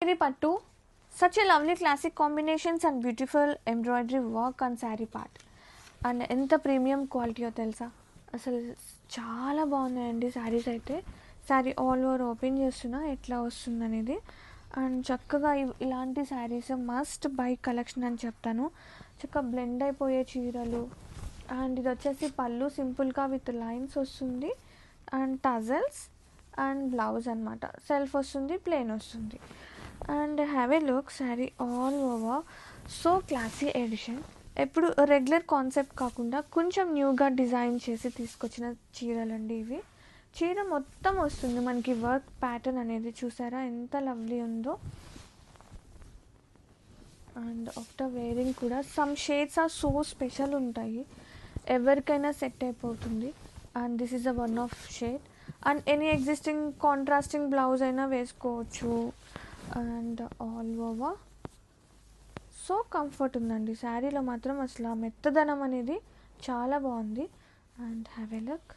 Kashmiri Pattu, such a lovely classic combinations and beautiful embroidery work on saree part. And ఎంత premium క్వాలిటీయో తెలుసా, అసలు చాలా బాగున్నాయండి శారీస్ అయితే. శారీ ఆల్ ఓవర్ ఓపెన్ చేస్తున్నా ఎట్లా వస్తుంది అనేది. అండ్ చక్కగా ఇలాంటి శారీస్ మస్ట్ బై కలెక్షన్ అని చెప్తాను. చక్కగా బ్లెండ్ అయిపోయే చీరలు. అండ్ ఇది వచ్చేసి పళ్ళు సింపుల్గా విత్ లైన్స్ వస్తుంది అండ్ టజల్స్ అండ్ బ్లౌజ్ అనమాట. సెల్ఫ్ వస్తుంది, ప్లెయిన్ వస్తుంది. And have a look, sari all over so classy edition. ఎప్పుడు రెగ్యులర్ కాన్సెప్ట్ కాకుండా కొంచెం న్యూగా డిజైన్ చేసి తీసుకొచ్చిన చీరలండి ఇవి. చీర మొత్తం వస్తుంది మనకి వర్క్ ప్యాటర్న్ అనేది, చూసారా ఎంత లవ్లీ ఉందో. అండ్ ఆఫ్టర్ వేరింగ్ కూడా some shades are so special ఉంటాయి, ఎవరికైనా సెట్ అయిపోతుంది. And this is a one of shade. And any existing contrasting blouse అయినా వేసుకోవచ్చు. And all over so comfort ఉందండి శారీలో మాత్రం. అసలు మెత్తదనం అనేది చాలా బాగుంది. And have a look.